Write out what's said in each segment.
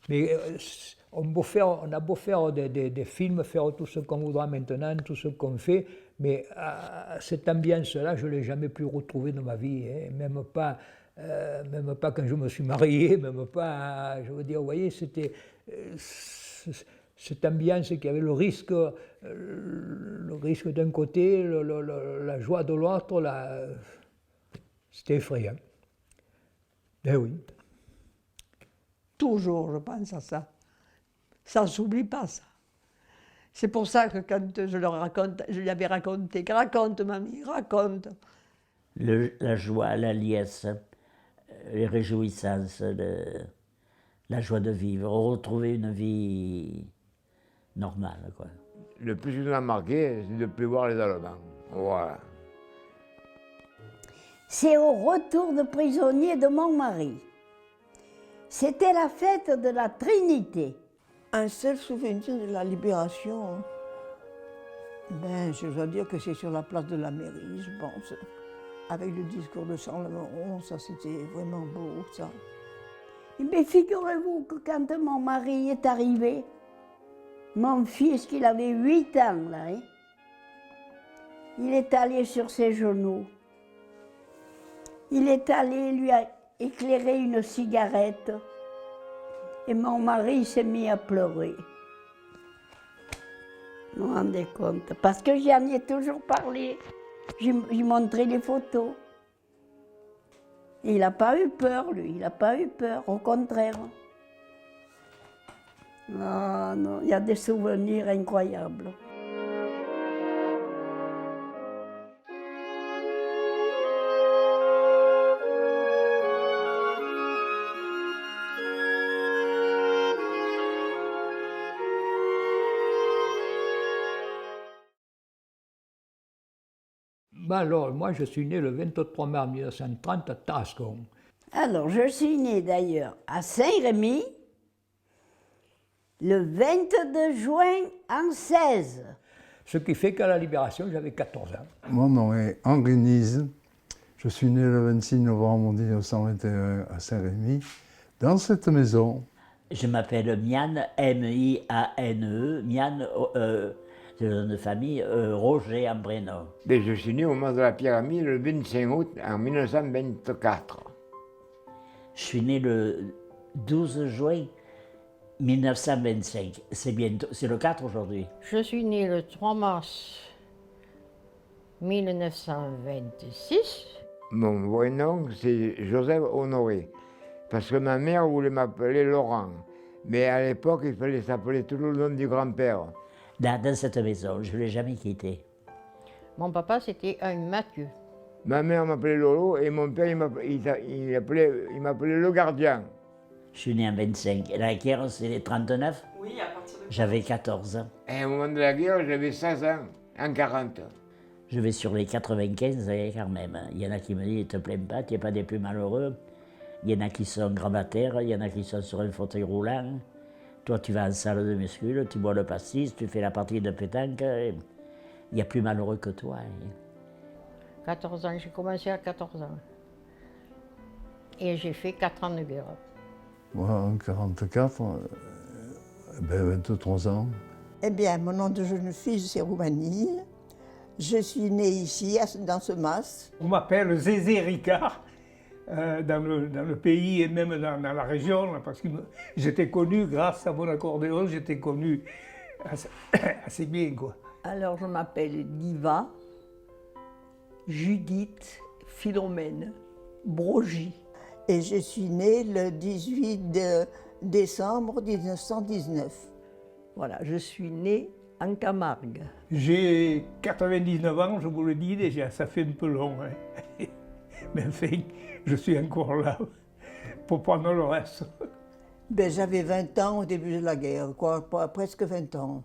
Mais on a beau faire des films, faire tout ce qu'on voudra maintenant, tout ce qu'on fait, mais cette ambiance-là, je ne l'ai jamais plus retrouvée dans ma vie, hein, même pas quand je me suis marié, même pas, je veux dire, vous voyez, c'était cette ambiance qui avait le risque d'un côté, la joie de l'autre, c'était effrayant. Ben oui. Toujours, je pense à ça. Ça ne s'oublie pas, ça. C'est pour ça que quand je leur raconte, je lui avais raconté, raconte mamie, raconte. La joie, la liesse, les réjouissances, la joie de vivre, retrouver une vie normale, quoi. Le plus qui nous a marqué, c'est de ne plus voir les Allemands. Voilà. C'est au retour de prisonnier de mon mari. C'était la fête de la Trinité. Un seul souvenir de la libération, ben, je dois dire que c'est sur la place de la mairie, je pense. Avec le discours de Charles Lemoron, ça c'était vraiment beau, ça. Mais figurez-vous que quand mon mari est arrivé, mon fils, qu'il avait 8 ans, là, hein, il est allé sur ses genoux. Il est allé lui éclairer une cigarette. Et mon mari s'est mis à pleurer. Vous vous rendez compte? Parce que j'en ai toujours parlé. J'ai montré les photos. Et il n'a pas eu peur, lui. Il n'a pas eu peur, au contraire. Ah non, il y a des souvenirs incroyables. Ben alors, moi, je suis né le 23 mars 1930 à Tarascon. Alors, je suis née d'ailleurs à Saint-Rémy le 22 juin en 16. Ce qui fait qu'à la Libération, j'avais 14 ans. Mon nom est Henri Nise. Je suis né le 26 novembre 1921 à Saint-Rémy, dans cette maison. Je m'appelle Miane, M-I-A-N-E, Miane, c'est le nom de famille, Roger en prénom. Et je suis né au moment de la pyramide le 25 août en 1924. Je suis né le 12 juin 1925. C'est bientôt, c'est le 4 aujourd'hui. Je suis née le 3 mars 1926. Mon vrai nom, c'est Joseph Honoré, parce que ma mère voulait m'appeler Laurent. Mais à l'époque, il fallait s'appeler toujours le nom du grand-père. Dans cette maison, je ne l'ai jamais quittée. Mon papa, c'était un Mathieu. Ma mère m'appelait Lolo et mon père, il m'appelait le gardien. Je suis né en 25. Et la guerre, c'est les 39 ? Oui, à partir de... J'avais 14 ans. Et au moment de la guerre, j'avais 16 ans, en 40. Je vais sur les 95 quand même. Il y en a qui me disent, ne te plains pas, tu n'es pas des plus malheureux. Il y en a qui sont gravataires, il y en a qui sont sur un fauteuil roulant. Toi, tu vas en salle de muscule, tu bois le pastis, tu fais la partie de pétanque. Il y a plus malheureux que toi. 14 ans, j'ai commencé à 14 ans. Et j'ai fait 4 ans de guerre. Moi, en 1944, 23 ans. Eh bien, mon nom de jeune fille, c'est Roumanie. Je suis née ici, dans ce mas. On m'appelle Zézé Ricard, dans le pays et même dans la région, là, parce que j'étais connu, grâce à mon accordéon, j'étais connu assez bien, quoi. Alors, je m'appelle Diva, Judith, Philomène, Brogy. Et je suis née le 18 décembre 1919. Voilà, je suis née en Camargue. J'ai 99 ans, je vous le dis déjà, ça fait un peu long. Hein. Mais enfin, je suis encore là pour prendre le reste. Ben, j'avais 20 ans au début de la guerre, quoi, presque 20 ans.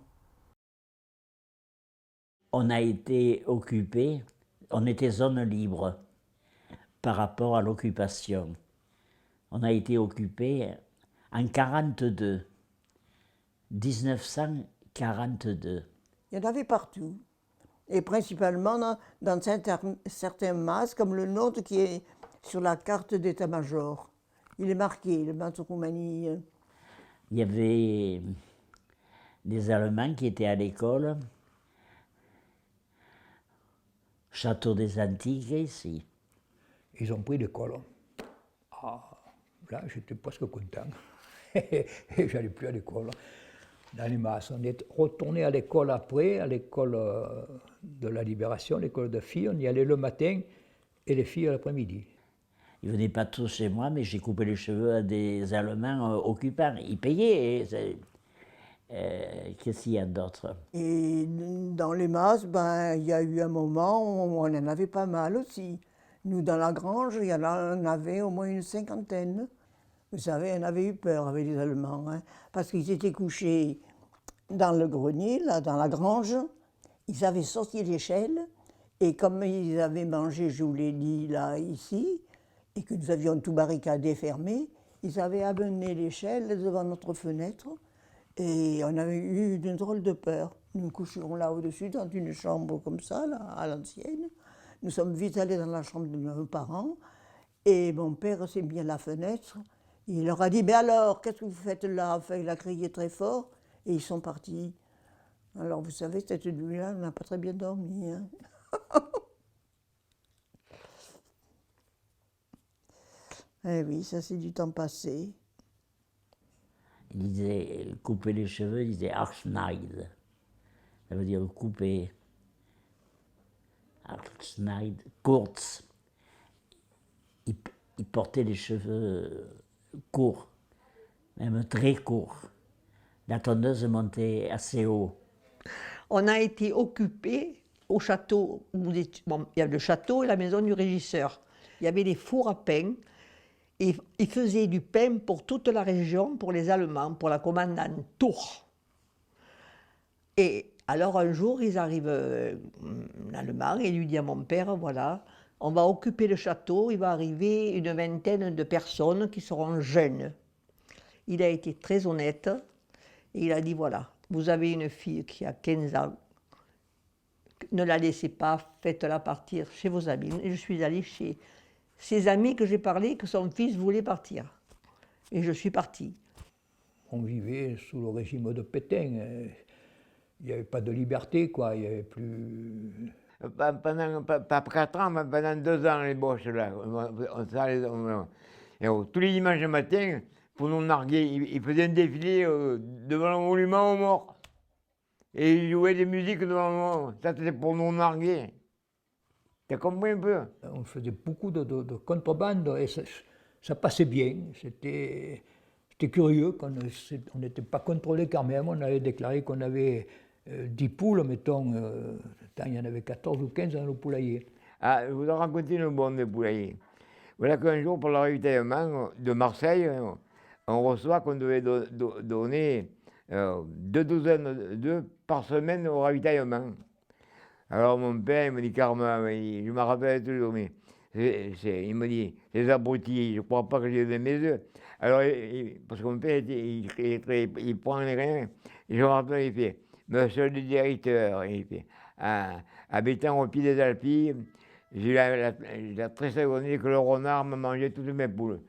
On a été occupés, on était zone libre par rapport à l'occupation. On a été occupés en 1942, 1942. Il y en avait partout. Et principalement dans certains mas, comme le nôtre qui est sur la carte d'état-major. Il est marqué, le mas de Roumanie. Il y avait des Allemands qui étaient à l'école, Château des Antiques ici. Ils ont pris l'école. Ah, là, j'étais presque content. Et j'allais plus à l'école. Dans les masses. On est retourné à l'école après, à l'école de la Libération, l'école de filles. On y allait le matin et les filles l'après-midi. Ils ne venaient pas tous chez moi, mais j'ai coupé les cheveux à des Allemands occupants. Ils payaient. Qu'est-ce qu'il y a d'autre? Et dans les masses, ben, il y a eu un moment où on en avait pas mal aussi. Nous, dans la grange, il y en avait au moins une cinquantaine. Vous savez, on avait eu peur avec les Allemands, hein, parce qu'ils étaient couchés dans le grenier, là, dans la grange. Ils avaient sorti l'échelle, et comme ils avaient mangé, je vous l'ai dit, là, ici, et que nous avions tout barricadé, fermé, ils avaient amené l'échelle devant notre fenêtre, et on avait eu une drôle de peur. Nous nous couchions là au-dessus, dans une chambre comme ça, là, à l'ancienne. Nous sommes vite allés dans la chambre de nos parents, et mon père s'est mis à la fenêtre. Il leur a dit, mais alors, qu'est-ce que vous faites là? Enfin, il a crié très fort, et ils sont partis. Alors, vous savez, cette nuit-là, on n'a pas très bien dormi. Hein. Eh oui, ça c'est du temps passé. Il disait couper les cheveux, il disait Arschneid. Ça veut dire couper. Arschneid, kurz. Il portait les cheveux courts, même très courts. La tondeuse montait assez haut. On a été occupés au château. Bon, il y a le château et la maison du régisseur. Il y avait des fours à pain. Et ils faisaient du pain pour toute la région, pour les Allemands, pour la commandante Tours. Et alors un jour, ils arrivent, l'Allemand, et lui dit à mon père, voilà, on va occuper le château, il va arriver une vingtaine de personnes qui seront jeunes. Il a été très honnête, et il a dit, voilà, vous avez une fille qui a 15 ans, ne la laissez pas, faites-la partir chez vos amis. Et je suis allée chez ses amis que j'ai parlé, que son fils voulait partir. Et je suis partie. On vivait sous le régime de Pétain. Il n'y avait pas de liberté, quoi. Il n'y avait plus... Pendant, pas 4 ans, mais pendant 2 ans, les Boches, là. Tous les dimanches matin, pour nous narguer, ils faisaient un défilé devant le monument aux morts. Et ils jouaient des musiques devant le monument. Ça, c'était pour nous narguer. Tu as compris un peu? On faisait beaucoup de contrebande et ça passait bien. C'était curieux, on n'était pas contrôlé quand même. On avait déclaré qu'on avait 10 poules, mettons, il y en avait 14 ou 15 dans le poulailler. Ah, je vous ai raconté une bonne des poulaillers. Voilà qu'un jour, pour le ravitaillement de Marseille, on reçoit qu'on devait donner 2 douzaines d'œufs par semaine au ravitaillement. Alors mon père, il me dit, Carmen, je me rappelle toujours, mais il me dit, les abrutis, je ne crois pas que j'ai donné mes œufs. Alors, parce que mon père, il prend les rien, et je me rappelle, il fait, monsieur le directeur, il fait, habitant au pied des Alpilles, j'ai la triste agonie que le renard m'a mangé toutes mes poules.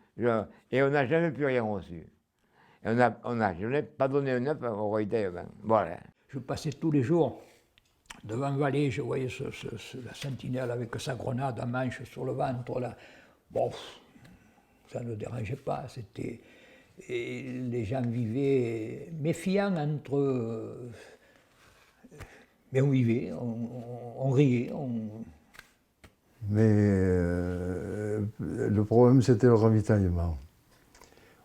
Et on n'a jamais plus rien reçu. Je n'ai pas donné un œuf au ravitaillement. Voilà. Je passais tous les jours devant Vallée, je voyais la sentinelle avec sa grenade à manche sur le ventre, là. Bon, ça ne dérangeait pas, et les gens vivaient méfiants entre eux. Mais on vivait, on riait. Mais le problème, c'était le ravitaillement.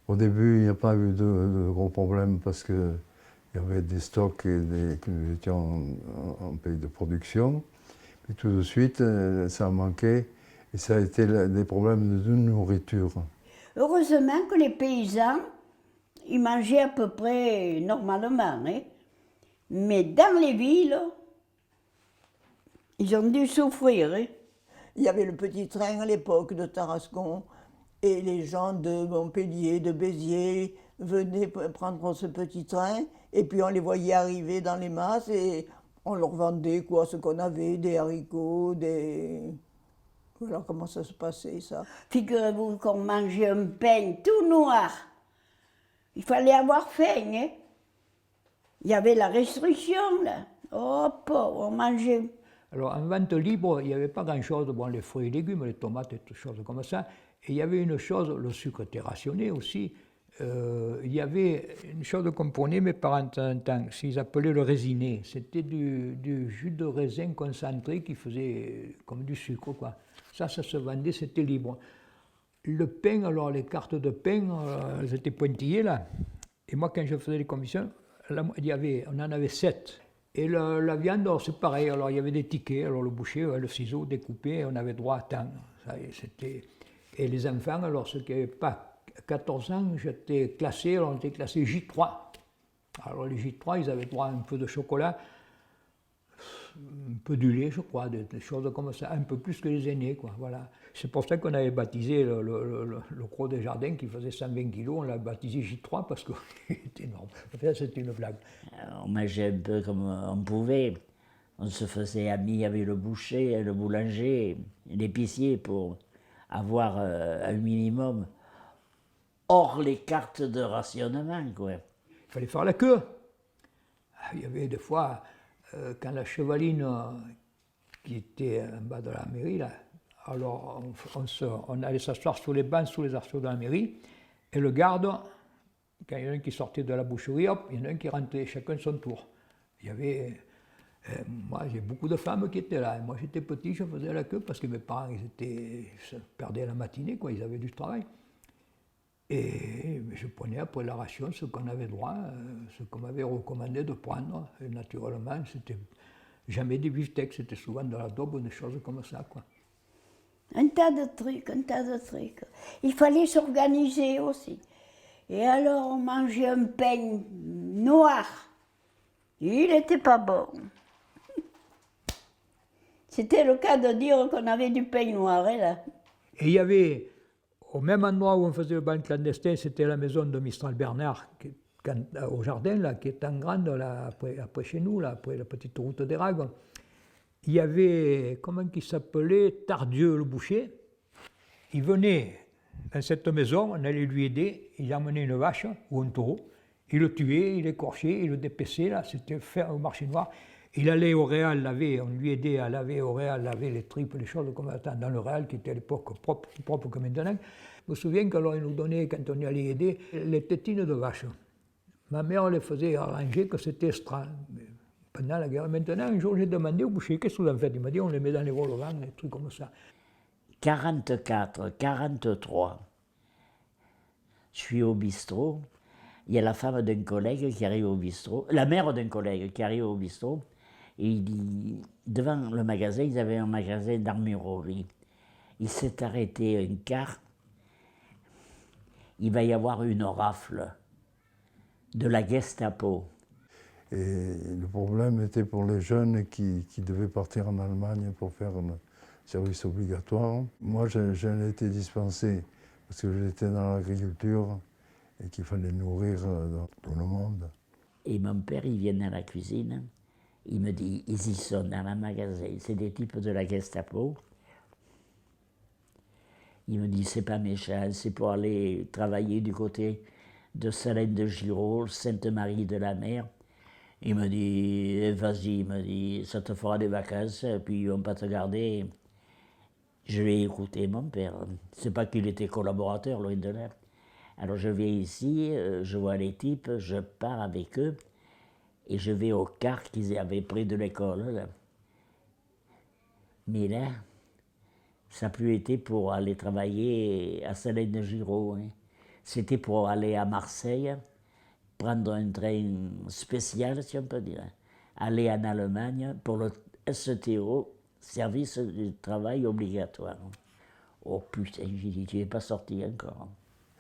Au début, il n'y a pas eu de gros problèmes parce que il y avait des stocks que nous étions en pays de production. Puis tout de suite, ça a manqué et ça a été des problèmes de nourriture. Heureusement que les paysans, ils mangeaient à peu près normalement. Hein? Mais dans les villes, ils ont dû souffrir. Hein? Il y avait le petit train à l'époque de Tarascon et les gens de Montpellier, de Béziers venaient prendre ce petit train et puis on les voyait arriver dans les masses et on leur vendait quoi, ce qu'on avait, des haricots, Voilà comment ça se passait ça. Figurez-vous qu'on mangeait un pain tout noir Il fallait avoir faim, hein. Il y avait la restriction, là. Oh, pauvre, on mangeait. Alors, en vente libre, il n'y avait pas grand-chose. Bon, les fruits et légumes, les tomates et toutes choses comme ça. Et il y avait une chose, le sucre était rationné aussi. Il y avait une chose qu'on prenait mes parents de temps en temps, qu'ils appelaient le raisiné. C'était du jus de raisin concentré qui faisait comme du sucre, quoi. Ça se vendait, c'était libre. Le pain, alors les cartes de pain, elles étaient pointillées là. Et moi, quand je faisais les commissions, on en avait 7. Et la viande, c'est pareil. Alors il y avait des tickets. Alors le boucher, le ciseau découpé, on avait droit à tant. Et les enfants, alors ceux qui n'avaient pas 14 ans, j'étais classé, alors on était classé J3. Alors les J3, ils avaient droit à un peu de chocolat, un peu du lait, je crois, des choses comme ça, un peu plus que les aînés, quoi, voilà. C'est pour ça qu'on avait baptisé le Gros des Jardins, qui faisait 120 kilos, on l'a baptisé J3 parce qu'il était énorme. Enfin, c'était une blague. On mangeait un peu comme on pouvait. On se faisait amis avec le boucher, le boulanger, l'épicier pour avoir un minimum hors les cartes de rationnement, quoi. Il fallait faire la queue. Il y avait des fois, quand la chevaline qui était en bas de la mairie, là, alors on allait s'asseoir sur les bancs, sous les arceaux de la mairie, et le garde, quand il y en a un qui sortait de la boucherie, hop, il y en a un qui rentrait, chacun son tour. Il y avait, moi j'ai beaucoup de femmes qui étaient là, et moi j'étais petit, je faisais la queue parce que mes parents, ils se perdaient la matinée, quoi, ils avaient du travail. Et je prenais après la ration ce qu'on avait droit, ce qu'on m'avait recommandé de prendre. Et naturellement, c'était jamais des beefsteaks, c'était souvent de la daube ou des choses comme ça, quoi. Un tas de trucs, un tas de trucs. Il fallait s'organiser aussi. Et alors on mangeait un pain noir. Il n'était pas bon. C'était le cas de dire qu'on avait du pain noir, hein, là. Et il y avait, au même endroit où on faisait le bal clandestin, c'était la maison de Mistral Bernard, au jardin, là, qui est en grande, là, après chez nous, là, après la petite route des Ragues. Il y avait, comment il s'appelait, Tardieu le boucher. Il venait dans cette maison, on allait lui aider, il amenait une vache ou un taureau, il le tuait, il l'écorchait, il le dépaissait, là, c'était fait au marché noir. Il allait au Réal laver, on lui aidait à laver au Réal, laver les tripes, les choses comme ça, dans le Réal, qui était à l'époque propre que maintenant. Je me souviens qu'alors il nous donnait, quand on y allait aider, les tétines de vache. Ma mère les faisait arranger que c'était extra. Pendant la guerre. Maintenant, un jour, j'ai demandé au boucher, qu'est-ce que vous en faites? Il m'a dit, on les met dans les vol-au-vent, des trucs comme ça. 44, 43, je suis au bistrot, il y a la femme d'un collègue qui arrive au bistrot, la mère d'un collègue qui arrive au bistrot, et il dit, devant le magasin, ils avaient un magasin d'armurerie. Il s'est arrêté un car, il va y avoir une rafle de la Gestapo. Et le problème était pour les jeunes qui devaient partir en Allemagne pour faire un service obligatoire. Moi, j'en ai été dispensé parce que j'étais dans l'agriculture et qu'il fallait nourrir tout le monde. Et mon père, il vient dans la cuisine, il me dit, ils y sont dans le magasin, c'est des types de la Gestapo. Il me dit, c'est pas méchant, c'est pour aller travailler du côté de Salène de Giraud, Sainte-Marie de la Mer. Il me dit, vas-y, il me dit, ça te fera des vacances, et puis ils vont pas te garder. Je l'ai écouté, mon père. C'est pas qu'il était collaborateur, loin de là. Alors je viens ici, je vois les types, je pars avec eux, et je vais au car qu'ils avaient pris de l'école, là. Mais là, ça n'a plus été pour aller travailler à Salène de Giraud, hein. C'était pour aller à Marseille, prendre un train spécial, si on peut dire, aller en Allemagne pour le STO, service du travail obligatoire. Oh putain, j'ai dit, tu n'es pas sorti encore.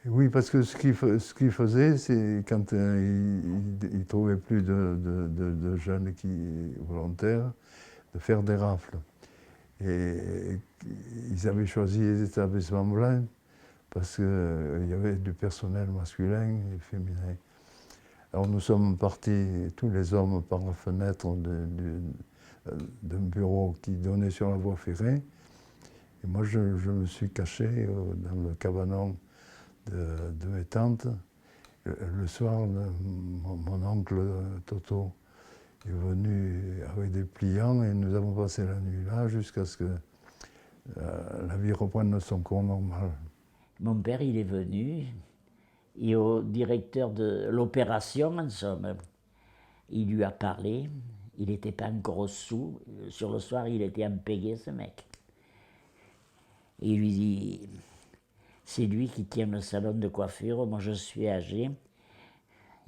Et oui, parce que ce qu'il faisait, c'est quand il ne trouvait plus de jeunes volontaires, de faire des rafles. Et ils avaient choisi les établissements blancs parce qu'il y avait du personnel masculin et féminin. Alors nous sommes partis, tous les hommes, par la fenêtre d'un bureau qui donnait sur la voie ferrée. Et moi, je me suis caché dans le cabanon de mes tantes. Le soir, mon oncle Toto est venu avec des pliants et nous avons passé la nuit là jusqu'à ce que la vie reprenne son cours normal. Mon père, il est venu, et au directeur de l'opération, en somme, il lui a parlé, il n'était pas encore sous, sur le soir, il était impayé, ce mec. Et il lui dit, c'est lui qui tient le salon de coiffure, moi je suis âgé,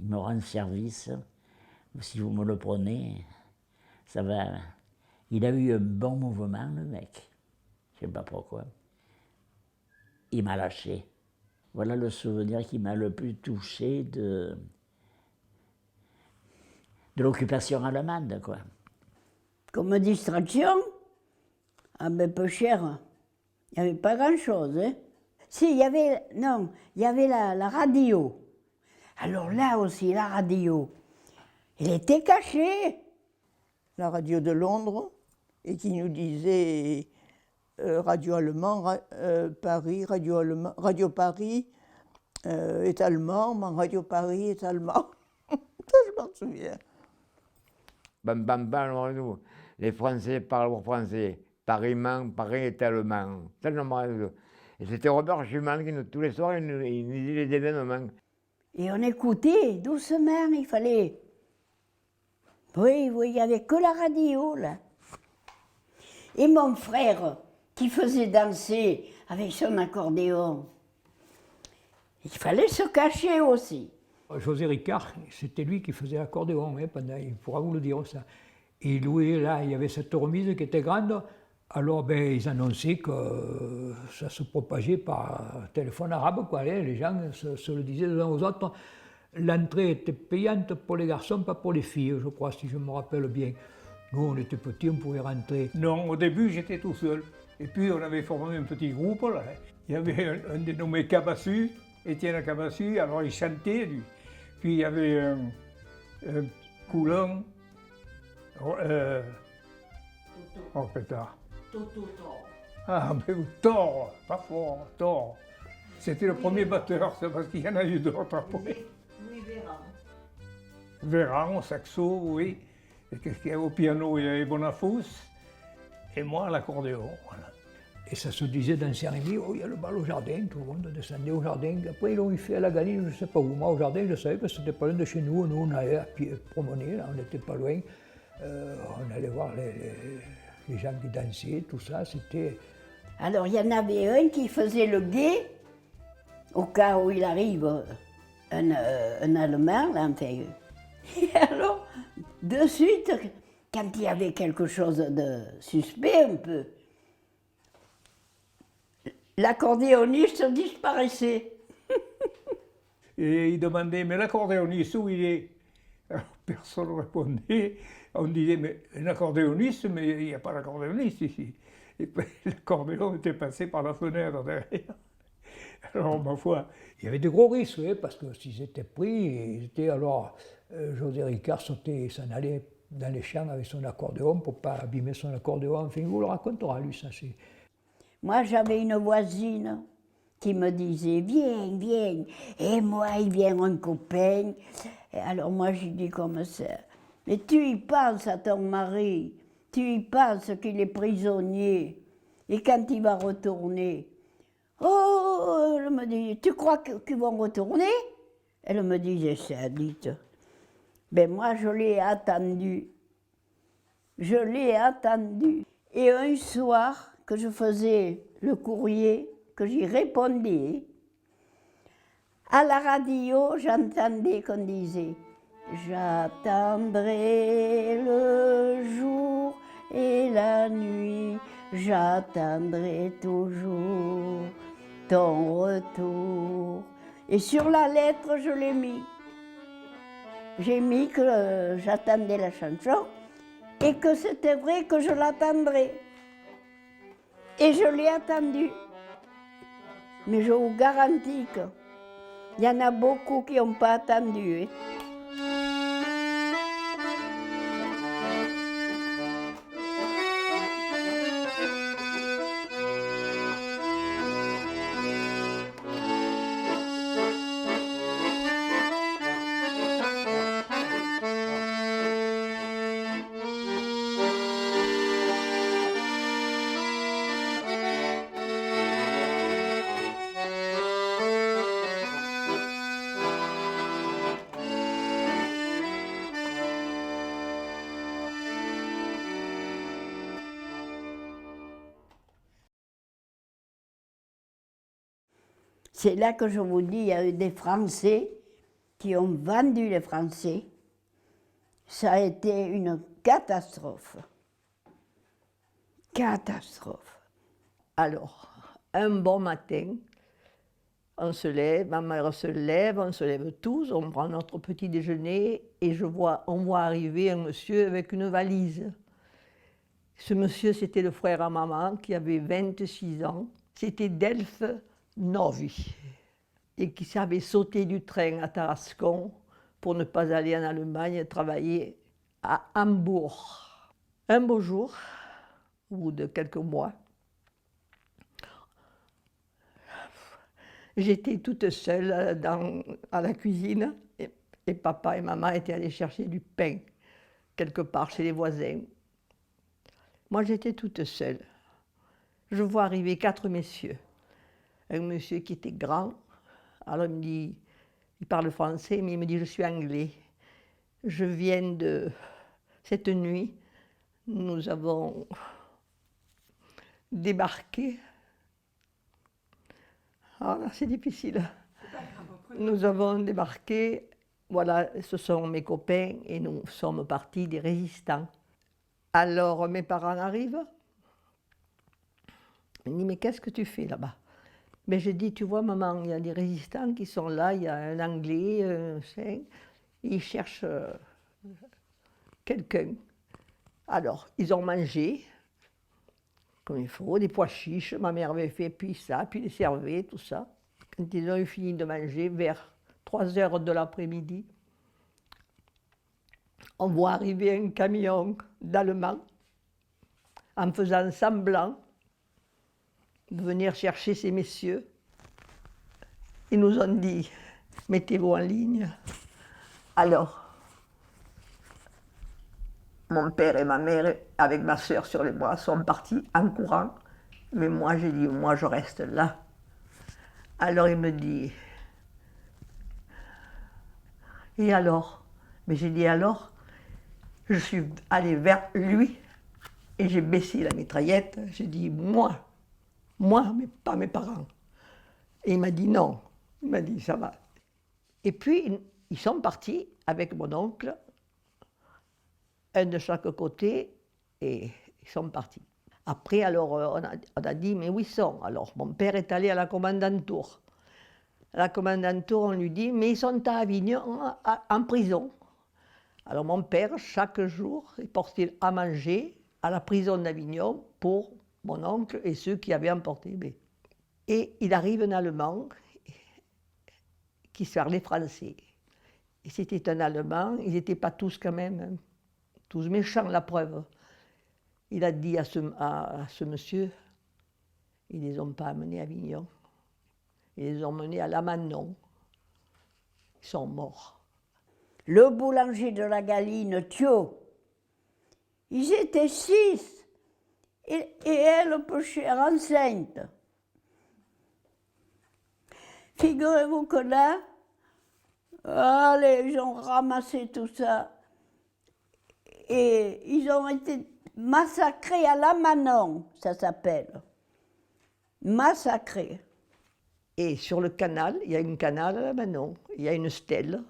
il me rend service, si vous me le prenez, ça va. Il a eu un bon mouvement, le mec, je ne sais pas pourquoi. Il m'a lâché. Voilà le souvenir qui m'a le plus touché de l'occupation allemande, quoi. Comme distraction, ah ben peu cher, il n'y avait pas grand-chose. Hein. Si, il y avait, non, il y avait la radio. Alors là aussi, la radio, elle était cachée. La radio de Londres, et qui nous disait radio allemand, Paris, radio Paris est allemand, mais radio Paris est allemand. Ça, je m'en souviens. Bam, bam, bam, nous. Les Français parlent français. Paris ment, Paris est allemand. Ça, je me rappelle. Et c'était Robert Schumann qui, tous les soirs, il nous disait les événements. Et on écoutait doucement, il fallait. Oui, il n'y avait que la radio, là. Et mon frère, qui faisait danser avec son accordéon, il fallait se cacher aussi. José Ricard, c'était lui qui faisait l'accordéon, hein, pendant, il pourra vous le dire ça. Et il louait là, il y avait cette remise qui était grande, alors ben, ils annonçaient que ça se propageait par téléphone arabe, quoi, hein, les gens se le disaient les uns aux autres. L'entrée était payante pour les garçons, pas pour les filles, je crois, si je me rappelle bien. Nous, on était petits, on pouvait rentrer. Non, au début, j'étais tout seul. Et puis, on avait formé un petit groupe, là. Il y avait un dénommé Cabassu, Étienne Cabassu, alors il chantait, lui. Puis, il y avait un Coulon, oh, pétard. Ah, mais Thor, pas fort, Thor. C'était le premier batteur, c'est parce qu'il y en a eu d'autres après. Oui, Véran. Véran, au saxo, oui. Et au piano, il y avait Bonafous. Et moi, à l'accordéon, voilà. Et ça se disait dans Saint-Rémy, oh, il y a le bal au jardin, tout le monde descendait au jardin. Après, ils l'ont fait à la Galine, je ne sais pas où. Moi, au jardin, je savais que c'était pas loin de chez nous. Nous, on allait à pied promener, là, on n'était pas loin. On allait voir les gens qui dansaient, tout ça, c'était... Alors, il y en avait un qui faisait le guet, au cas où il arrive un Allemand, là, enfin. Et alors, de suite, quand il y avait quelque chose de suspect un peu, l'accordéoniste disparaissait. Et il demandait, mais l'accordéoniste, où il est? Alors, personne ne répondait. On disait, mais un accordéoniste, mais il n'y a pas d'accordéoniste ici. Et puis, l'accordéon était passé par la fenêtre derrière. Alors, ma foi. Il y avait de gros risques, hein, parce que s'ils étaient pris, ils étaient alors... José Ricard sautait, s'en allait dans les champs avec son accordéon pour ne pas abîmer son accordéon. Enfin, il vous le racontera, lui, ça c'est... Moi, j'avais une voisine qui me disait « Viens, viens ». Et moi, il vient un copain. Et alors moi, je dis comme ça « Mais tu y penses à ton mari, tu y penses qu'il est prisonnier. Et quand il va retourner, oh, elle me dit « Tu crois qu'ils vont retourner ?» Elle me disait ça, dites. Ben moi, je l'ai attendu. Je l'ai attendu. Et un soir, que je faisais le courrier, que j'y répondais, à la radio, j'entendais qu'on disait « J'attendrai le jour et la nuit, j'attendrai toujours ton retour. » Et sur la lettre, je l'ai mis. J'ai mis que j'attendais la chanson et que c'était vrai que je l'attendrais. Et je l'ai attendu. Mais je vous garantis qu'il y en a beaucoup qui n'ont pas attendu. Hein. C'est là que je vous dis, il y a eu des Français qui ont vendu les Français. Ça a été une catastrophe. Catastrophe. Alors, un bon matin, on se lève, ma mère se lève, on se lève tous, on prend notre petit déjeuner et on voit arriver un monsieur avec une valise. Ce monsieur, c'était le frère à maman qui avait 26 ans. C'était Delphes Novi et qui savait sauter du train à Tarascon pour ne pas aller en Allemagne travailler à Hambourg. Un beau jour, au bout de quelques mois, j'étais toute seule à la cuisine et papa et maman étaient allés chercher du pain quelque part chez les voisins. Moi, j'étais toute seule. Je vois arriver 4 messieurs. Un monsieur qui était grand, alors il me dit, il parle français, mais il me dit, je suis anglais. Je viens de... Cette nuit, nous avons débarqué. Ah, c'est difficile. Nous avons débarqué, voilà, ce sont mes copains et nous sommes partis des résistants. Alors mes parents arrivent. Ils me disent, mais qu'est-ce que tu fais là-bas? Mais je dis, tu vois maman, il y a des résistants qui sont là, il y a un Anglais, ils cherchent quelqu'un. Alors, ils ont mangé, comme il faut, des pois chiches, ma mère avait fait, puis ça, puis les servait, tout ça. Quand ils ont eu fini de manger, vers 3 heures de l'après-midi, on voit arriver un camion d'Allemands en faisant semblant de venir chercher ces messieurs. Ils nous ont dit, mettez-vous en ligne. Alors, mon père et ma mère, avec ma sœur sur les bras, sont partis en courant. Mais moi, j'ai dit, moi, je reste là. Alors, il me dit, et alors? Mais j'ai dit, alors? Je suis allée vers lui et j'ai baissé la mitraillette. J'ai dit, moi, mais pas mes parents. Et il m'a dit non. Il m'a dit, ça va. Et puis, ils sont partis avec mon oncle, un de chaque côté, et ils sont partis. Après, alors, on a dit, mais où ils sont? Alors, mon père est allé à la commandanture. À la commandanture, on lui dit, mais ils sont à Avignon, en prison. Alors, mon père, chaque jour, il portait à manger à la prison d'Avignon pour mon oncle et ceux qui avaient emporté. Et il arrive un Allemand qui parlait français. Et c'était un Allemand, ils n'étaient pas tous quand même, hein, tous méchants, la preuve. Il a dit à ce monsieur, ils ne les ont pas amenés à Avignon, ils les ont menés à La Manon. Ils sont morts. Le boulanger de la Galine, Thio, ils étaient 6, et elle peu chère, enceinte. Figurez-vous que là, les gens ramassaient tout ça, et ils ont été massacrés à La Manon, ça s'appelle. Massacrés. Et sur le canal, il y a un canal à La Manon, il y a une stèle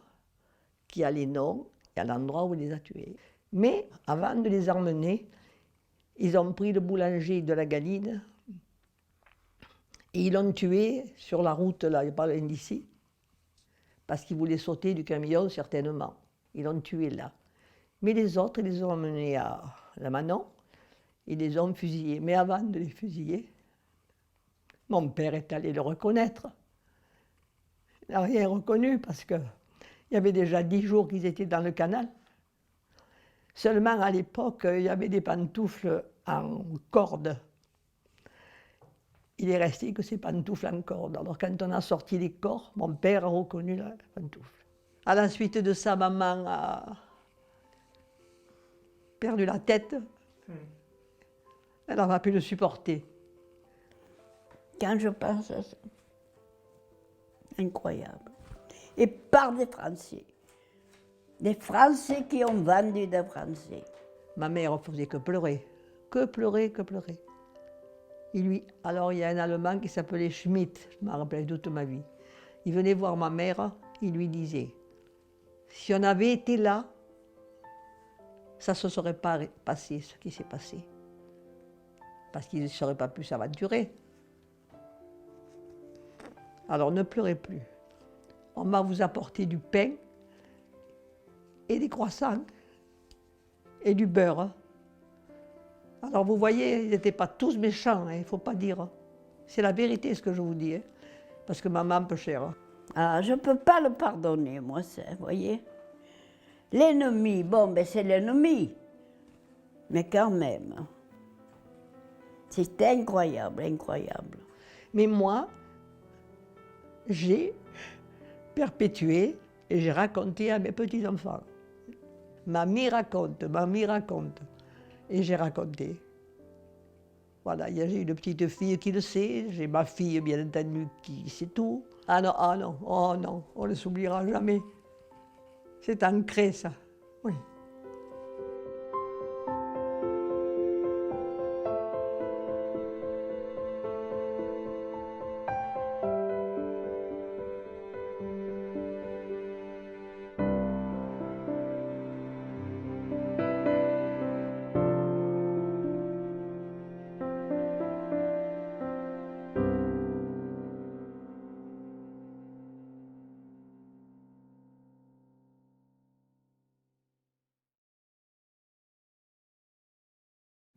qui a les noms et à l'endroit où il les a tués. Mais avant de les emmener, ils ont pris le boulanger de la Galine et ils l'ont tué sur la route, là, il n'y a pas loin d'ici, parce qu'ils voulaient sauter du camion, certainement. Ils l'ont tué là. Mais les autres, ils les ont emmenés à La Manon, ils les ont fusillés. Mais avant de les fusiller, mon père est allé le reconnaître. Il n'a rien reconnu parce qu'il y avait déjà 10 jours qu'ils étaient dans le canal. Seulement à l'époque, il y avait des pantoufles en corde. Il est resté que ces pantoufles en corde. Alors quand on a sorti les corps, mon père a reconnu la pantoufle. À la suite de ça, maman a perdu la tête. Elle n'a pas pu le supporter. Quand je pense à ça, incroyable. Et par des Français. Des Français qui ont vendu des Français. Ma mère ne faisait que pleurer, que pleurer, que pleurer. Alors il y a un Allemand qui s'appelait Schmidt, je m'en rappelle toute ma vie. Il venait voir ma mère, il lui disait, si on avait été là, ça ne se serait pas passé ce qui s'est passé. Parce qu'il ne serait pas pu s'aventurer. Alors ne pleurez plus. On va vous apporter du pain et des croissants et du beurre. Alors vous voyez, ils n'étaient pas tous méchants, il ne faut pas dire. C'est la vérité ce que je vous dis, hein, parce que maman peut cher. Ah, je ne peux pas le pardonner, moi, ça, vous voyez. L'ennemi, bon, ben c'est l'ennemi. Mais quand même, c'est incroyable, incroyable. Mais moi, j'ai perpétué et j'ai raconté à mes petits-enfants. Mamie raconte, mamie raconte. Et j'ai raconté. Voilà, j'ai une petite fille qui le sait, j'ai ma fille, bien entendu, qui sait tout. Ah non, oh non, on ne s'oubliera jamais. C'est ancré, ça, oui.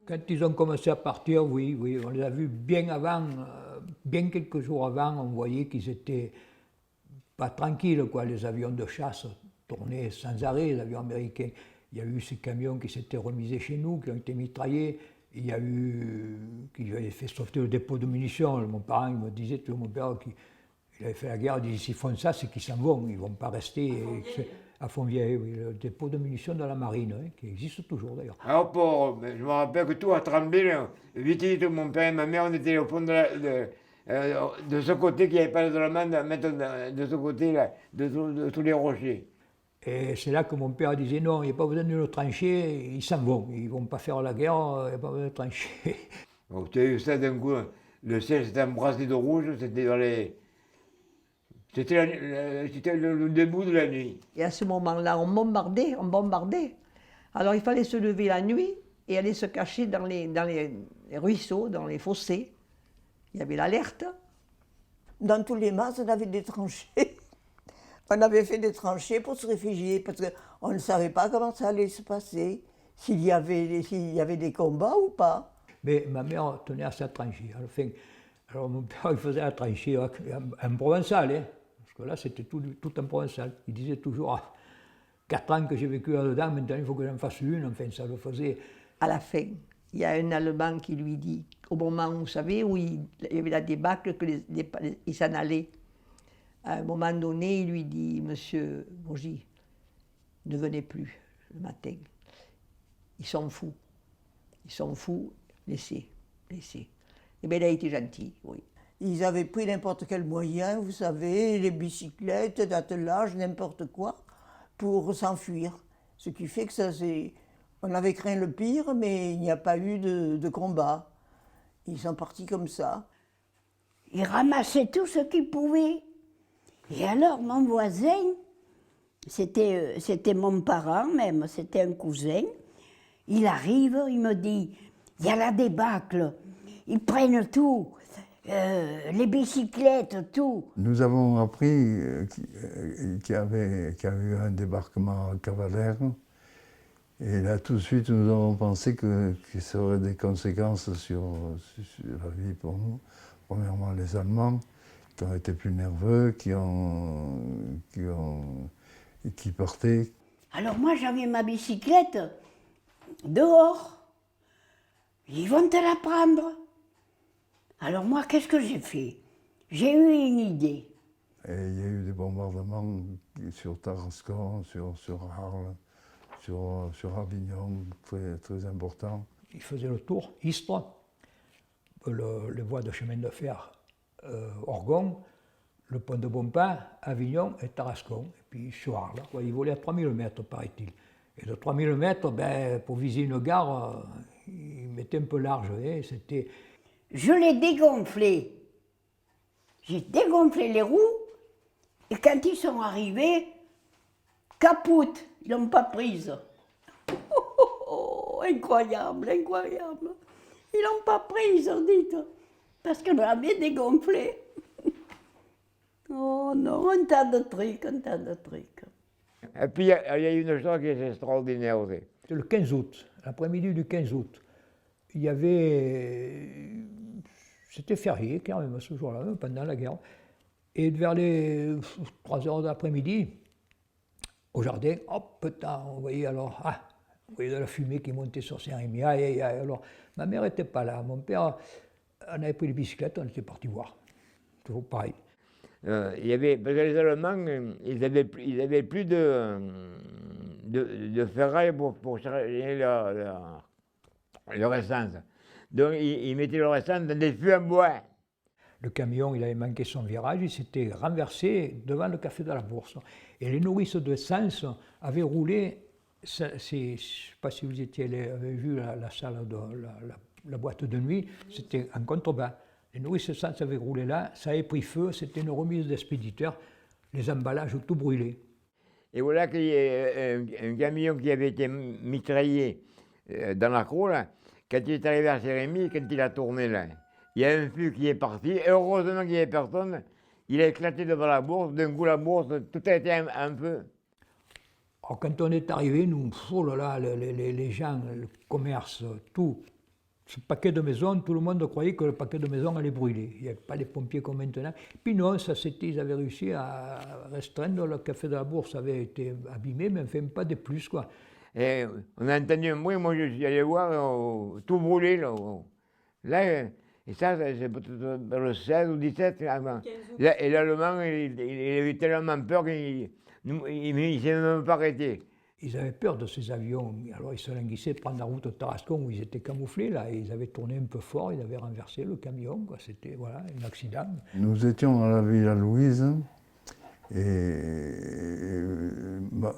Quand ils ont commencé à partir, oui, on les a vus bien avant, bien quelques jours avant, on voyait qu'ils étaient pas tranquilles, quoi. Les avions de chasse tournaient sans arrêt, les avions américains. Il y a eu ces camions qui s'étaient remisés chez nous, qui ont été mitraillés. Il y a eu qui avaient fait sauter le dépôt de munitions. Mon parent il me disait, toujours mon père, qu'il avait fait la guerre, il disait s'ils font ça, c'est qu'ils s'en vont, ils ne vont pas rester. À Fontvieille, oui, le dépôt de munitions de la marine, hein, qui existe toujours d'ailleurs. Alors, je me rappelle que tout a tremblé. Là. Vite, vite, mon père et ma mère, on était au fond de ce côté qu'il n'y avait pas de demande à mettre de ce côté-là, de tous les rochers. Et c'est là que mon père disait non, il n'y a pas besoin d'une tranchée, ils s'en vont, ils ne vont pas faire la guerre, il n'y a pas besoin de tranchée. Donc, tu as eu ça d'un coup, le ciel s'était embrassé de rouge, c'était dans les. C'était le début de la nuit. Et à ce moment-là, on bombardait. Alors il fallait se lever la nuit et aller se cacher dans les ruisseaux, dans les fossés. Il y avait l'alerte. Dans tous les mas, on avait des tranchées. On avait fait des tranchées pour se réfugier, parce qu'on ne savait pas comment ça allait se passer, s'il y avait des combats ou pas. Mais ma mère tenait à sa tranchée. Alors mon père il faisait la tranchée en provençal, hein, parce que là c'était tout en provençal. Il disait toujours, 4 ans que j'ai vécu là-dedans, maintenant il faut que j'en fasse une, enfin ça le faisait. À la fin, il y a un Allemand qui lui dit, au moment où, vous savez, où il y avait la débâcle, il s'en allait. À un moment donné, il lui dit, Monsieur Bourgie, ne venez plus le matin. Ils sont fous, laissez. Eh bien, il a été gentil, oui. Ils avaient pris n'importe quel moyen, vous savez, les bicyclettes, d'attelage, n'importe quoi, pour s'enfuir. Ce qui fait que on avait craint le pire, mais il n'y a pas eu de combat. Ils sont partis comme ça. Ils ramassaient tout ce qu'ils pouvaient. Et alors, mon voisin, c'était mon parent même, c'était un cousin, il arrive, il me dit, il y a la débâcle, ils prennent tout, les bicyclettes, tout. Nous avons appris qu'il y avait eu un débarquement cavalaire. Et là, tout de suite, nous avons pensé que ça aurait des conséquences sur la vie pour nous. Premièrement, les Allemands, qui ont été plus nerveux, qui partaient. Alors moi, j'avais ma bicyclette dehors. Ils vont te la prendre. Alors moi, qu'est-ce que j'ai fait? J'ai eu une idée. Et il y a eu des bombardements sur Tarascon, sur Arles, sur Avignon, très, très importants. Ils faisaient le tour, Istres, les voies de chemin de fer, Orgon, le pont de Bompin, Avignon et Tarascon, et puis sur Arles. Ils volaient à 3000 mètres, paraît-il. Et de 3000 mètres, pour viser une gare, ils mettaient un peu large. C'était... je l'ai dégonflé. J'ai dégonflé les roues, et quand ils sont arrivés, capoute, ils l'ont pas prise. Incroyable, incroyable. Ils l'ont pas prise, dites, parce qu'on l'avait dégonflé. Oh non, un tas de trucs, un tas de trucs. Et puis, il y a une chose qui est extraordinaire aussi. C'est le 15 août, l'après-midi du 15 août. Il y avait. C'était férié, quand même, ce jour-là, pendant la guerre. Et vers les 3 heures de l'après-midi, au jardin, hop, putain, on voyait alors. On voyait de la fumée qui montait sur Saint-Rémy. Aïe, aïe, aïe. Alors, ma mère n'était pas là. Mon père, on avait pris les bicyclettes, on était parti voir. Toujours pareil. Il y avait, parce que les Allemands, ils avaient plus de ferraille pour charger leur essence. Donc ils mettaient leur essence dans des fûts en bois. Le camion, il avait manqué son virage, il s'était renversé devant le café de la Bourse. Et les nourrices de Sens avaient roulé, je ne sais pas si vous avez vu la salle, la boîte de nuit, c'était en contrebas. Les nourrices de Sens avaient roulé là, ça avait pris feu, c'était une remise d'expéditeur, les emballages tout brûlés. Et voilà qu'il y a un camion qui avait été mitraillé dans la cour, là. Quand il est arrivé à Saint-Rémy, quand il a tourné là, il y a un fût qui est parti, et heureusement qu'il n'y avait personne, il a éclaté devant la bourse, d'un coup la bourse, tout a été un feu. Alors, quand on est arrivé, nous, oh là là, les gens, le commerce, tout, ce paquet de maisons, tout le monde croyait que le paquet de maisons allait brûler. Il n'y avait pas les pompiers comme maintenant. Puis non, ils avaient réussi à restreindre, le café de la Bourse avait été abîmé, mais enfin pas de plus, quoi. Et on a entendu un bruit, moi je suis allé voir, tout brûlé là. Là, et ça, c'est peut-être vers le 16 ou 17 avant. Là, et l'Allemand, il avait tellement peur qu'il ne s'est même pas arrêté. Ils avaient peur de ces avions, alors ils se languissaient de prendre la route au Tarascon où ils étaient camouflés, là, et ils avaient tourné un peu fort, ils avaient renversé le camion, quoi. C'était voilà, un accident. Nous étions à la Villa Louise, et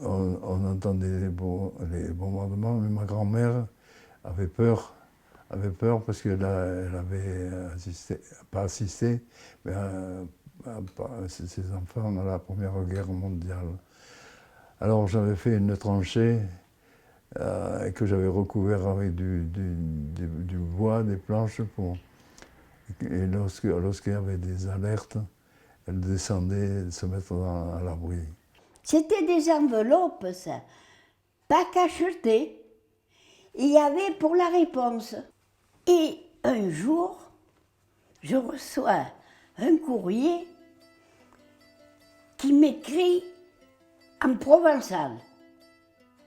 on entendait les bombardements, mais ma grand-mère avait peur parce qu'elle avait pas assisté, mais ses enfants à la Première Guerre mondiale. Alors j'avais fait une tranchée que j'avais recouvert avec du bois, des planches, et lorsqu'il y avait des alertes, elle descendait se mettre à l'abri. C'était des enveloppes, ça, pas cachetées. Il y avait pour la réponse. Et un jour, je reçois un courrier qui m'écrit en provençal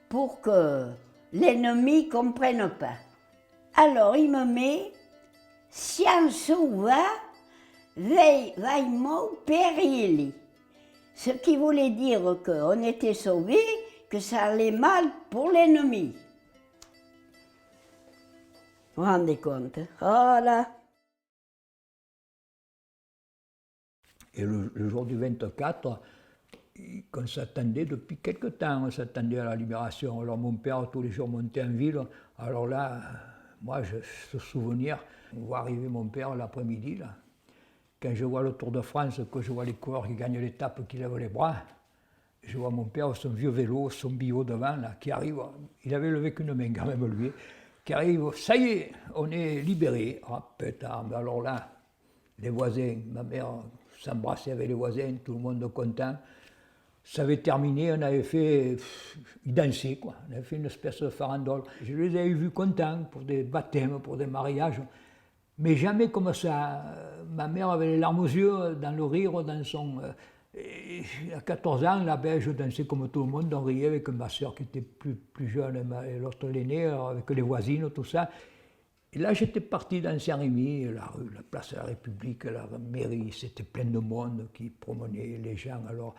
pour que l'ennemi ne comprenne pas. Alors il me met « Science va, vaillement péril », ce qui voulait dire qu'on était sauvés, que ça allait mal pour l'ennemi. Vous vous rendez compte? Voilà. Et le jour du 24, qu'on s'attendait depuis quelque temps, on s'attendait à la libération. Alors mon père, tous les jours, montait en ville. Alors là, moi, ce souvenir, on voit arriver mon père l'après-midi, là. Quand je vois le Tour de France, que je vois les coureurs qui gagnent l'étape, qui lèvent les bras, je vois mon père, son vieux vélo, son billot devant, là, qui arrive. Il avait levé qu'une main quand même, lui. Qui arrive, ça y est, on est libérés. Ah putain, alors là, les voisins, ma mère s'embrassait avec les voisins, tout le monde content. Ça avait terminé, on avait fait, ils dansaient quoi, on avait fait une espèce de farandole. Je les avais vus contents pour des baptêmes, pour des mariages, mais jamais comme ça. Ma mère avait les larmes aux yeux, dans le rire, dans son... à 14 ans, là, ben, je dansais comme tout le monde, on riait avec ma soeur qui était plus jeune, et l'autre l'aînée, avec les voisines, tout ça. Et là, j'étais parti dans Saint-Rémy, la rue, la place de la République, la mairie, c'était plein de monde qui promenait, les gens, alors...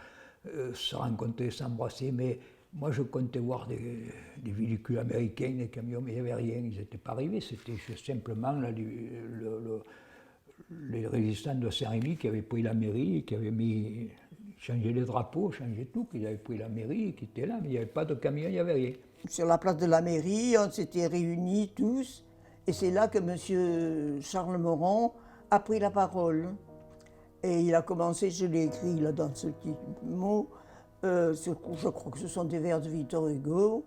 se rencontrer, s'embrasser, mais moi je comptais voir des véhicules américains, des camions, mais il n'y avait rien, ils n'étaient pas arrivés, c'était simplement là, les résistants de Saint-Rémy qui avaient pris la mairie, qui avaient changé les drapeaux, changé tout, qui avaient pris la mairie, qui étaient là, mais il n'y avait pas de camion, il n'y avait rien. Sur la place de la mairie, on s'était réunis tous, Et c'est là que M. Charles Moron a pris la parole. Et il a commencé, je l'ai écrit là dans ce petit mot, je crois que ce sont des vers de Victor Hugo.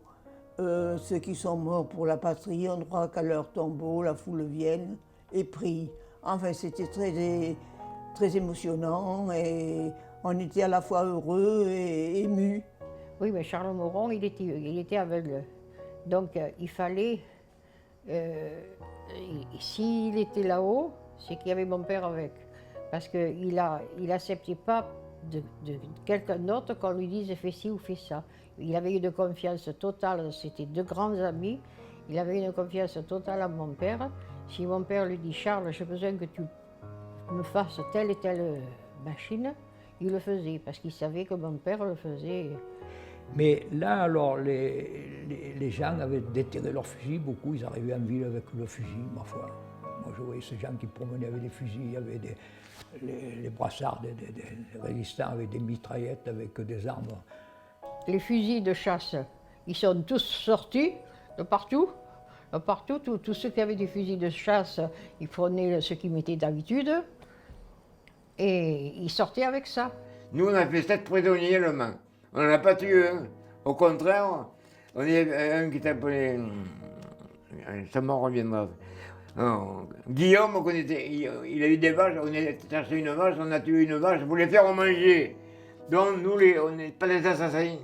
Ceux qui sont morts pour la patrie ont droit qu'à leur tombeau, la foule vienne et prie. Enfin, c'était très émotionnant et on était à la fois heureux et émus. Oui, mais Charles Moron, il était aveugle. Donc il fallait, s'il était là-haut, c'est qu'il y avait mon père avec. Parce qu'il n'acceptait pas de quelqu'un d'autre qu'on lui dise fais ci ou fais ça. Il avait une confiance totale, c'était deux grands amis, il avait une confiance totale à mon père. Si mon père lui dit Charles, j'ai besoin que tu me fasses telle et telle machine, il le faisait, parce qu'il savait que mon père le faisait. Mais là, alors, les gens avaient déterré leurs fusils, beaucoup, ils arrivaient en ville avec le fusil, ma foi. Moi, je voyais ces gens qui promenaient avec des fusils, avec les brassards des résistants, avec des mitraillettes, avec des armes. Les fusils de chasse, ils sont tous sortis de partout. De partout, tous ceux qui avaient des fusils de chasse, ils prenaient ce qu'ils mettaient d'habitude et ils sortaient avec ça. Nous, on a fait 7 prisonniers le Mans. On n'en a pas tué un. Au contraire, on est un qui s'appelait. Ça m'en reviendra. Guillaume, il a eu des vaches, on a cherché une vache, on a tué une vache pour les faire manger. Donc nous, on n'est pas des assassins.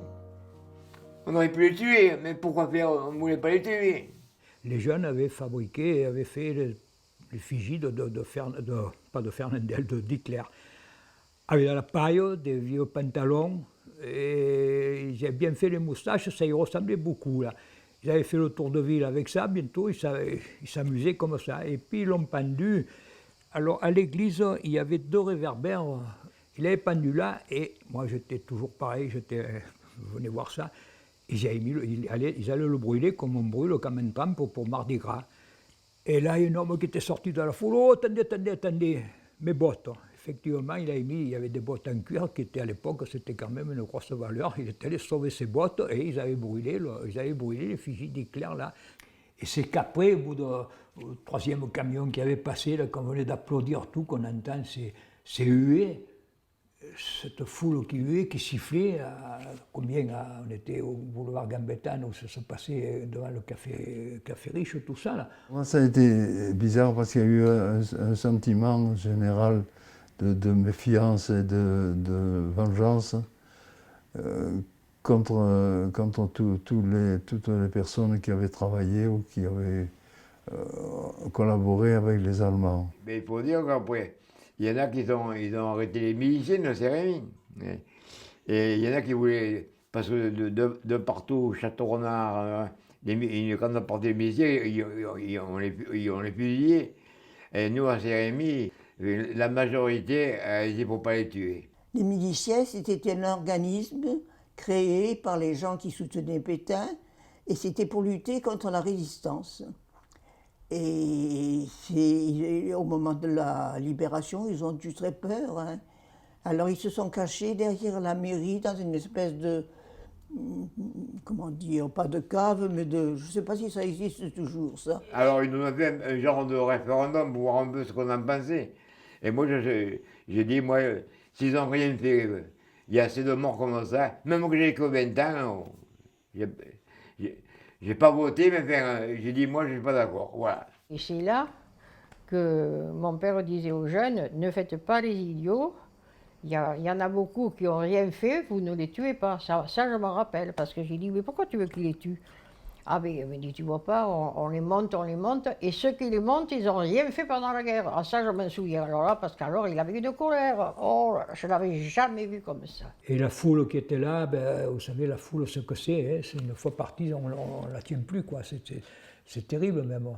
On aurait pu les tuer, mais pourquoi faire? On ne voulait pas les tuer. Les jeunes avaient fabriqué, avaient fait les fusils pas de Fernandel, d'Hitler. Avec de la paille, des vieux pantalons, et ils avaient bien fait les moustaches, ça y ressemblait beaucoup là. Ils avaient fait le tour de ville avec ça, bientôt ils s'amusaient comme ça. Et puis ils l'ont pendu. Alors à l'église, il y avait 2 réverbères. Il avait pendu là, et moi j'étais toujours pareil, je venais voir ça. Ils allaient le brûler comme on brûle quand même pour Mardi Gras. Et là, il y a un homme qui était sorti de la foule. Oh, attendez, mes bottes. Effectivement, il y avait des bottes en cuir qui étaient à l'époque, c'était quand même une grosse valeur. Il était allé sauver ses bottes et ils avaient brûlé les fusils d'Hitler là. Et c'est qu'après, au bout du 3e camion qui avait passé, là, qu'on venait d'applaudir tout, qu'on entend ces huées, cette foule qui huait, qui sifflait. On était au boulevard Gambetta, où ça se passait devant le café Riche, tout ça là. Moi, ça a été bizarre parce qu'il y a eu un sentiment général de méfiance et de vengeance contre toutes les personnes qui avaient travaillé ou qui avaient collaboré avec les Allemands. Mais il faut dire qu'après, il y en a ils ont arrêté les miliciens de Saint-Rémy. Et il y en a qui voulaient, parce que de partout, Château-Renard, quand on portait les miliciens, on les fusillait. Et nous, à Saint-Rémy, la majorité a été pour ne pas les tuer. Les miliciens, c'était un organisme créé par les gens qui soutenaient Pétain, et c'était pour lutter contre la résistance. Et au moment de la libération, ils ont eu très peur. Hein. Alors ils se sont cachés derrière la mairie dans une espèce de, comment dire, pas de cave, mais je ne sais pas si ça existe toujours, ça. Alors ils nous ont fait un genre de référendum pour voir un peu ce qu'on en pensait. Et moi, j'ai dit, moi, s'ils n'ont rien fait, il y a assez de morts comme ça, même que j'ai que 20 ans, j'ai pas voté, mais enfin, j'ai dit, moi, je ne suis pas d'accord. Voilà. Et c'est là que mon père disait aux jeunes, ne faites pas les idiots, il y en a beaucoup qui n'ont rien fait, vous ne les tuez pas. Ça je m'en rappelle, parce que j'ai dit, mais pourquoi tu veux qu'ils les tuent? Ah mais il me dit, tu vois pas, on les monte, et ceux qui les montent, ils n'ont rien fait pendant la guerre. Ah ça, je m'en souviens, alors là, parce qu'alors, il avait une colère. Oh, je ne l'avais jamais vu comme ça. Et la foule qui était là, vous savez, la foule, ce que c'est une fois partie, on ne la tient plus, quoi. C'est terrible, même.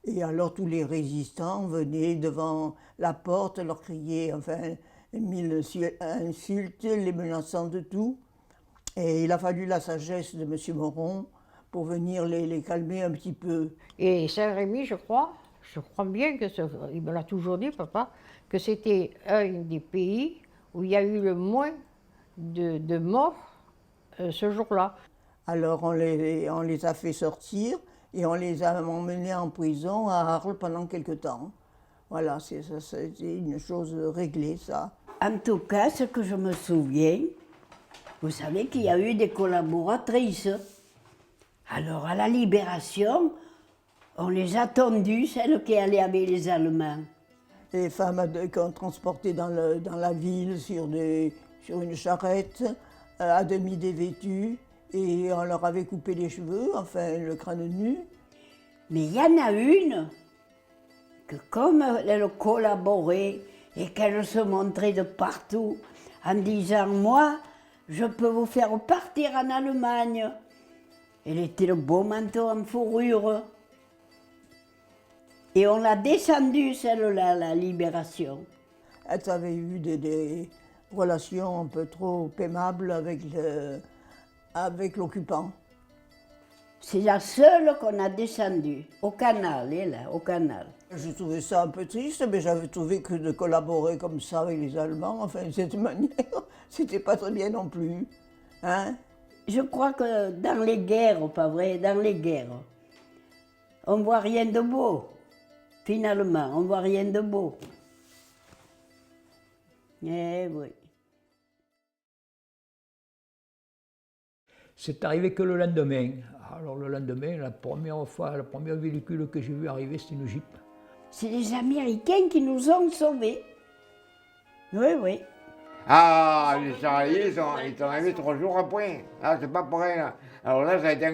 Et alors, tous les résistants venaient devant la porte, leur crier, enfin, mille insultes, les menaçant de tout. Et il a fallu la sagesse de M. Moron pour venir les calmer un petit peu. Et Saint-Rémy, je crois bien que il me l'a toujours dit, papa, que c'était un des pays où il y a eu le moins de morts ce jour-là. Alors on les a fait sortir Et on les a emmenés en prison à Arles pendant quelque temps. Voilà, c'était une chose réglée, ça. En tout cas, ce que je me souviens, vous savez qu'il y a eu des collaboratrices. Alors, à la Libération, on les a tendues, celles qui allaient avec les Allemands. Les femmes qu'on transportait dans la ville sur une charrette, à demi dévêtues, et on leur avait coupé les cheveux, enfin le crâne nu. Mais il y en a une que comme elle collaborait et qu'elle se montrait de partout en disant « Moi, je peux vous faire partir en Allemagne ». Elle était le beau manteau en fourrure. Et on l'a descendue, celle-là, la Libération. Elle avait eu des relations un peu trop aimables avec l'occupant. C'est la seule qu'on a descendue, au canal, elle est là, au canal. Je trouvais ça un peu triste, mais j'avais trouvé que de collaborer comme ça avec les Allemands, enfin de cette manière, c'était pas très bien non plus. Hein? Je crois que dans les guerres, pas vrai, dans les guerres, on voit rien de beau. Finalement, on voit rien de beau. Eh oui. C'est arrivé que le lendemain. Alors le lendemain, la première véhicule que j'ai vu arriver, c'était une Jeep. C'est les Américains qui nous ont sauvés. Oui, oui. Ah, les Charliers, ils sont arrivés 3 jours après. Ah, c'est pas pareil, là. Alors là, ça a été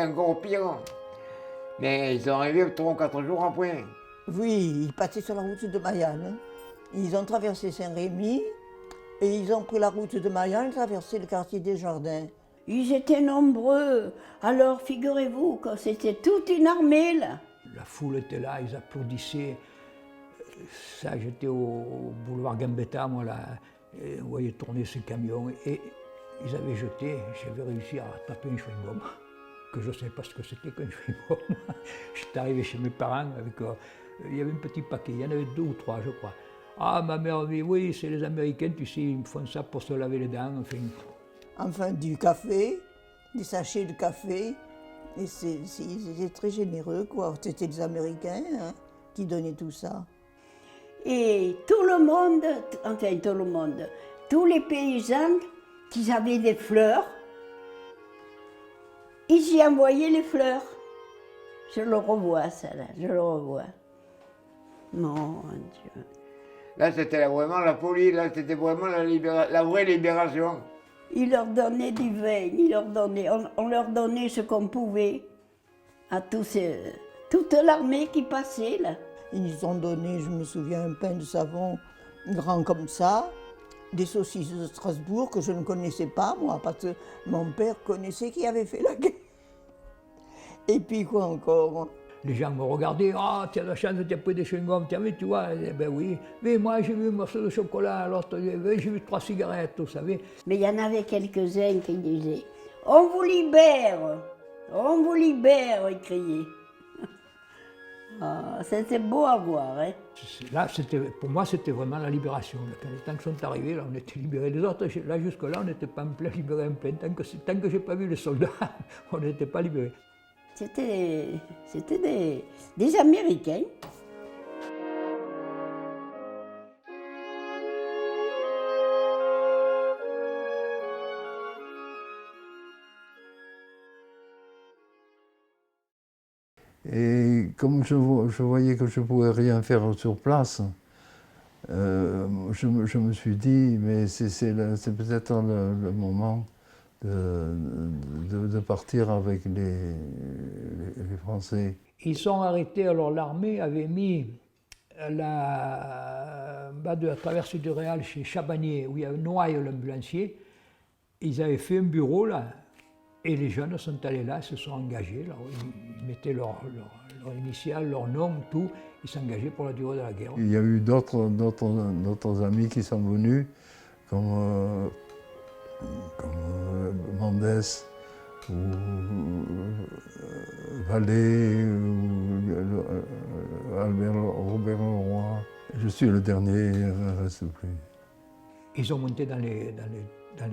encore pire. Mais ils sont arrivés 3 ou 4 jours après. Oui, ils passaient sur la route de Mayenne. Ils ont traversé Saint-Rémy et ils ont pris la route de Mayenne et traversé le quartier des Jardins. Ils étaient nombreux. Alors, figurez-vous que c'était toute une armée, là. La foule était là, ils applaudissaient. Ça, j'étais au boulevard Gambetta, moi, là. Et on voyait tourner ces camions. Et ils avaient jeté, j'avais réussi à attraper un chewing-gum. Que je ne savais pas ce que c'était qu'un chewing-gum. J'étais arrivé chez mes parents avec... il y avait un petit paquet, il y en avait 2 ou 3, je crois. Ah, ma mère me dit, oui, c'est les Américains, tu sais, ils me font ça pour se laver les dents, enfin... Enfin, du café, des sachets de café. Et ils étaient très généreux, quoi. C'était les Américains qui donnaient tout ça. Et tout le monde, enfin tout le monde, tous les paysans qui avaient des fleurs, ils y envoyaient les fleurs. Je le revois, ça, là, je le revois. Mon Dieu. Là, c'était vraiment la folie, là, c'était vraiment la vraie libération. Ils leur donnaient du vin, on leur donnait ce qu'on pouvait à toute l'armée qui passait, là. Ils nous ont donné, je me souviens, un pain de savon grand comme ça, des saucisses de Strasbourg que je ne connaissais pas, moi, parce que mon père connaissait qui avait fait la guerre. Et puis quoi encore? Les gens me regardaient, ah, tu as la chance, tu as pris des chewing-gums, tu as vu, tu vois, eh ben oui. Mais moi, j'ai vu un morceau de chocolat, l'autre, j'ai vu 3 cigarettes, vous savez. Mais il y en avait quelques-uns qui disaient « On vous libère !» ils criaient. Ah, c'était beau à voir, hein. Là, pour moi, c'était vraiment la libération. Quand les tanks sont arrivés, là, on était libérés. Les autres, là, jusque-là, on n'était pas libérés en plein. Tant que je n'ai pas vu les soldats, on n'était pas libérés. C'était des Américains. Et comme je voyais que je ne pouvais rien faire sur place, je me suis dit, mais c'est peut-être le moment de partir avec les Français. Ils sont arrêtés, alors l'armée avait mis bas de la traversée du Réal chez Chabanier, où il y avait Noailles, l'ambulancier. Ils avaient fait un bureau là, et les jeunes sont allés là, se sont engagés. Alors, ils mettaient leur initiale, leur nom, tout. Ils s'engageaient pour la durée de la guerre. Il y a eu d'autres amis qui sont venus, comme Mendes, ou Vallée, ou Robert Leroy. Je suis le dernier, il ne reste plus. Ils ont monté dans les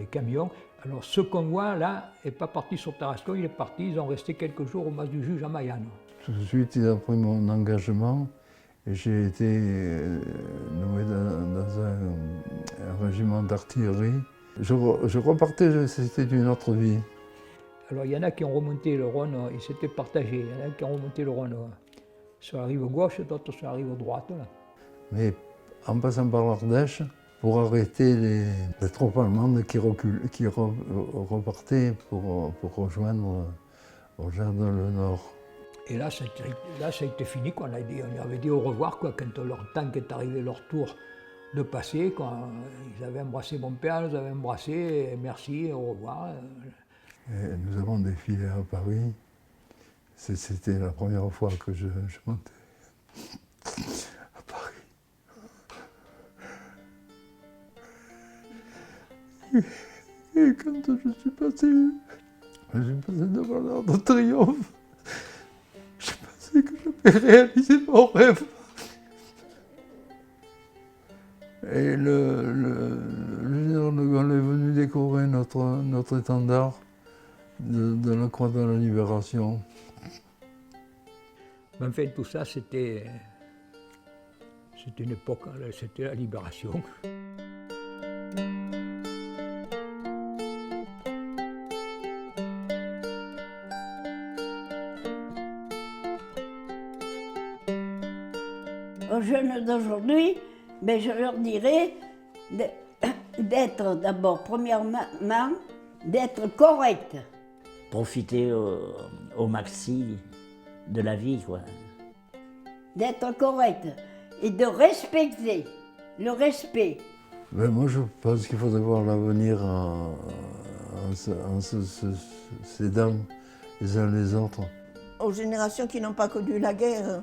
camions. Alors ce convoi là n'est pas parti sur Tarascon, il est parti, ils ont resté quelques jours au mas du juge à Mayenne. Tout de suite, il a pris mon engagement et j'ai été nommé dans un régiment d'artillerie. Je repartais, c'était une autre vie. Alors il y en a qui ont remonté le Rhône, ils s'étaient partagés, il y en a qui ont remonté le Rhône sur la rive gauche, d'autres sur la rive droite. Là. Mais en passant par l'Ardèche, pour arrêter les troupes allemandes qui repartaient pour rejoindre le nord. Et là, ça a été fini, quoi. On avait dit au revoir quoi, quand leur tank est arrivé leur tour de passer. Quand ils avaient embrassé mon père, ils avaient embrassé, et merci, au revoir. Et nous avons défilé à Paris. C'était la première fois que je montais à Paris. Et quand je suis passé devant l'Arc de Triomphe, je pensais que j'avais réalisé mon rêve. Et le général de Gaulle est venu décorer notre étendard de la Croix de la Libération. Mais enfin, tout ça, c'était une époque, c'était la libération. Aux jeunes d'aujourd'hui, mais je leur dirais d'être d'abord, premièrement, d'être correct. Profiter au maxi de la vie, quoi. D'être correct et de respecter, le respect. Ben moi, je pense qu'il faudrait voir l'avenir en s'aidant les uns les autres. Aux générations qui n'ont pas connu la guerre.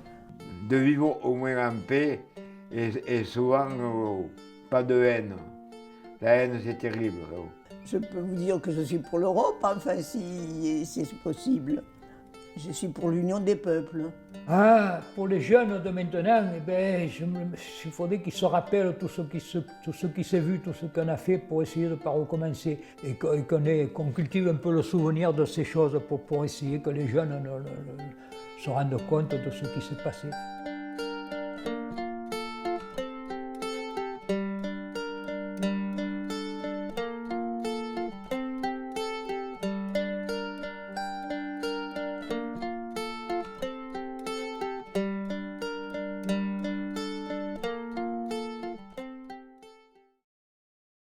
De vivre au moins en paix et souvent pas de haine. La haine, c'est terrible. Je peux vous dire que je suis pour l'Europe, enfin, si c'est possible. Je suis pour l'union des peuples. Ah, pour les jeunes de maintenant, eh ben, il faudrait qu'ils se rappellent tout ce qui s'est vu, tout ce qu'on a fait pour essayer de ne pas recommencer. Et qu'on cultive un peu le souvenir de ces choses pour essayer que les jeunes se rendent compte de ce qui s'est passé.